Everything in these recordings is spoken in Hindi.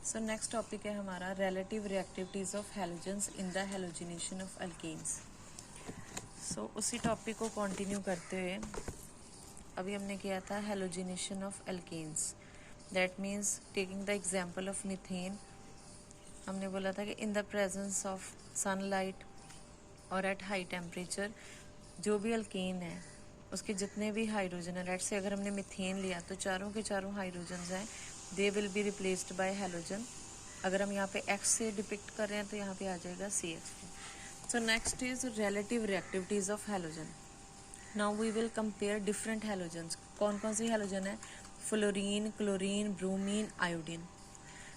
सो नेक्स्ट टॉपिक है हमारा relative reactivities of halogens in the halogenation of alkanes. So उसी टॉपिक को कंटिन्यू करते हुए अभी हमने किया था halogenation of alkanes. That means taking the example of methane. हमने बोला था कि in the presence of sunlight और एट हाई टेम्परेचर जो भी अल्केन है उसके जितने भी हाइड्रोजन है, लेट्स से अगर हमने मीथेन लिया तो चारों के चारों हाइड्रोजन हैं they will be replaced by halogen. अगर हम यहाँ पे एक्स से डिपिक्ट कर रहे हैं तो यहाँ पे आ जाएगा CH3। So next is relative reactivities of halogen. Now we will compare different halogens. कौन कौन सी हैलोजन है? Fluorine, chlorine, bromine, iodine.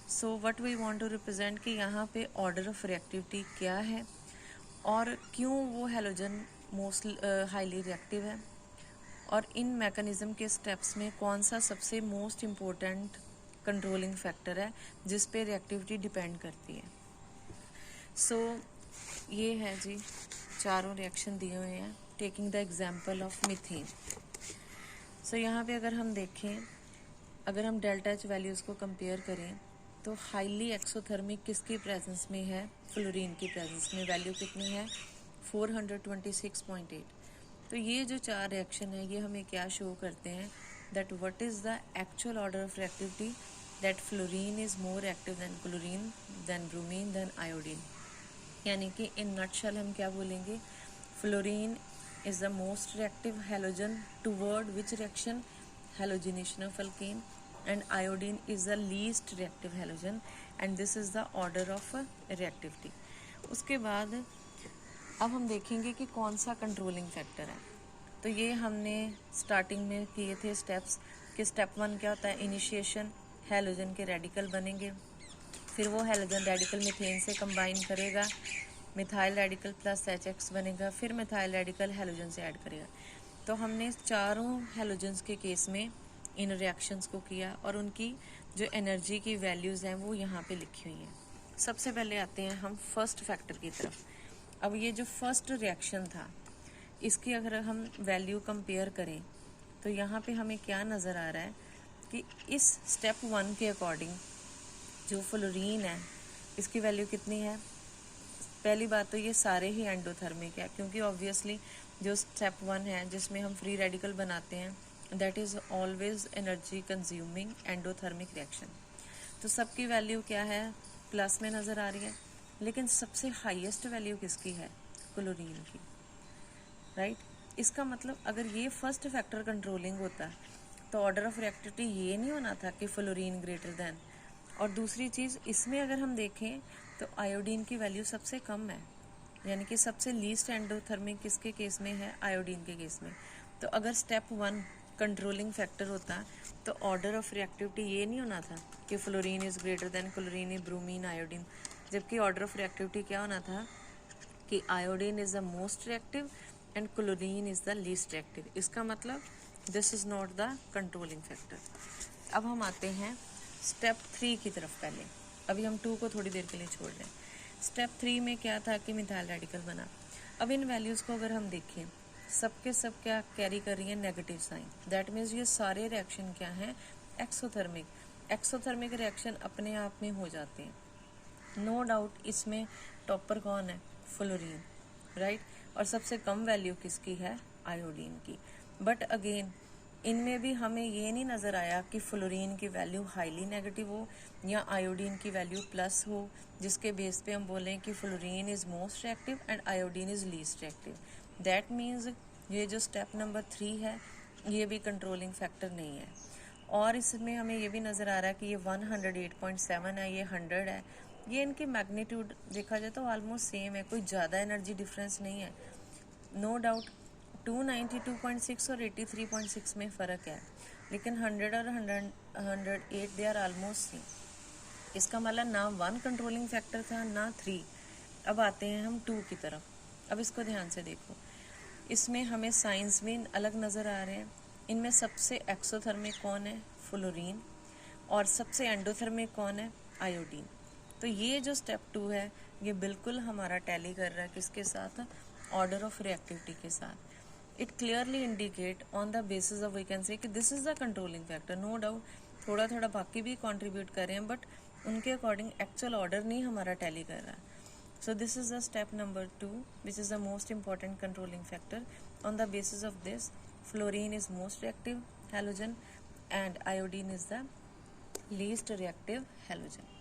So what we want to represent कि यहाँ पे ऑर्डर ऑफ रिएक्टिविटी क्या है और क्यों वो हैलोजन मोस्ट हाईली रिएक्टिव है, और इन मैकेनिज्म के स्टेप्स में कौन सा सबसे मोस्ट इम्पोर्टेंट कंट्रोलिंग फैक्टर है जिस पे रिएक्टिविटी डिपेंड करती है। सो ये है जी, चारों रिएक्शन दिए हुए हैं taking the example of methane. So यहाँ पे अगर हम देखें, अगर हम डेल्टा एच वैल्यूज़ को कंपेयर करें तो हाईली एक्सोथर्मिक किसकी प्रेजेंस में है? फ्लोरीन की प्रेजेंस में। वैल्यू कितनी है? 426.8। तो ये जो चार रिएक्शन है ये हमें क्या शो करते हैं? That what is the actual order of reactivity, that fluorine is more active than chlorine than bromine than iodine. यानी कि इन नटशेल हम क्या बोलेंगे? Fluorine is the most reactive halogen toward which reaction? Halogenation of alkane. and iodine is the least reactive halogen and this is the order of reactivity। उसके बाद अब हम देखेंगे कि कौन सा कंट्रोलिंग फैक्टर है। तो ये हमने स्टार्टिंग में किए थे स्टेप्स कि स्टेप 1 क्या होता है? इनिशिएशन। हैलोजन के रेडिकल बनेंगे, फिर वो हैलोजन रेडिकल मीथेन से कंबाइन करेगा, मिथाइल रेडिकल प्लस HX बनेगा, फिर मिथाइल रेडिकल हैलोजन से ऐड करेगा। तो हमने चारों हैलोजन्स के केस में इन रिएक्शंस को किया और उनकी जो एनर्जी की वैल्यूज़ हैं वो यहाँ पे लिखी हुई हैं। सबसे पहले आते हैं हम फर्स्ट फैक्टर की तरफ। अब ये जो फर्स्ट रिएक्शन था इसकी अगर हम वैल्यू कंपेयर करें तो यहाँ पे हमें क्या नज़र आ रहा है कि इस स्टेप 1 के अकॉर्डिंग जो फ्लोरीन है इसकी वैल्यू कितनी है? पहली बात तो ये सारे ही एंडोथर्मिक है, क्योंकि ऑब्वियसली जो स्टेप 1 है जिसमें हम फ्री रेडिकल बनाते हैं that is always energy consuming endothermic reaction. तो सबकी वैल्यू क्या है? प्लस में नज़र आ रही है, लेकिन सबसे हाईएस्ट वैल्यू किसकी है? क्लोरीन की, राइट। इसका मतलब अगर ये फर्स्ट फैक्टर कंट्रोलिंग होता तो ऑर्डर ऑफ रिएक्टिविटी ये नहीं होना था कि फ्लोरीन ग्रेटर देन। और दूसरी चीज़ इसमें अगर हम देखें तो आयोडीन की वैल्यू सबसे कम है, यानी कि सबसे लीस्ट एंडोथर्मिक किसके केस में है? आयोडीन के केस में। तो अगर स्टेप 1 कंट्रोलिंग फैक्टर होता तो ऑर्डर ऑफ रिएक्टिविटी ये नहीं होना था कि fluorine is greater than chlorine, bromine, iodine, जबकि ऑर्डर ऑफ रिएक्टिविटी क्या होना था कि iodine is the most reactive and chlorine is the least reactive. इसका मतलब this is not the controlling factor. अब हम आते हैं स्टेप 3 की तरफ। पहले अभी हम 2 को थोड़ी देर के लिए छोड़ रहे हैं। स्टेप 3 में क्या था कि मिथाइल रेडिकल बना। अब इन वैल्यूज़ को अगर हम देखें सबके सब क्या कैरी कर रही है? Negative sign. दैट मीन्स ये सारे रिएक्शन क्या हैं? एक्सोथर्मिक। एक्सोथर्मिक रिएक्शन अपने आप में हो जाते हैं, नो डाउट। इसमें टॉपर कौन है? Fluorine, right. और सबसे कम वैल्यू किसकी है? आयोडीन की। बट अगेन इनमें भी हमें ये नहीं नज़र आया कि फ्लोरीन की वैल्यू हाईली नेगेटिव हो या आयोडीन की वैल्यू प्लस हो, जिसके बेस पे हम बोलें कि fluorine is most reactive and iodine is least reactive. That means ये जो स्टेप नंबर 3 है ये भी कंट्रोलिंग फैक्टर नहीं है। और इसमें हमें ये भी नज़र आ रहा है कि ये 108.7 है, ये 100 है। ये इनकी मैग्नीट्यूड देखा जाए तो ऑलमोस्ट सेम है, कोई ज़्यादा एनर्जी डिफरेंस नहीं है। नो डाउट 292.6 और 83.6 में फ़र्क है, लेकिन 100 और 108 दे आर ऑलमोस्ट सेम। इसका मतलब ना 1 कंट्रोलिंग फैक्टर था ना 3। अब आते हैं हम 2 की तरफ। अब इसको ध्यान से देखो, इसमें हमें साइंस में अलग नज़र आ रहे हैं। इनमें सबसे एक्सोथर्मिक कौन है? फ्लोरीन। और सबसे एंडोथर्मिक कौन है? आयोडीन। तो ये जो स्टेप 2 है ये बिल्कुल हमारा टैली कर रहा है किसके साथ? ऑर्डर ऑफ रिएक्टिविटी के साथ। It clearly indicate on the basis of we can say कि this is the controlling factor. No doubt थोड़ा थोड़ा बाकी भी कंट्रीब्यूट कर रहे हैं, बट उनके अकॉर्डिंग एक्चुअल ऑर्डर नहीं हमारा टैली कर रहा है. So this is the step number 2, which is the most important controlling factor. On the basis of this, fluorine is most reactive halogen and iodine is the least reactive halogen.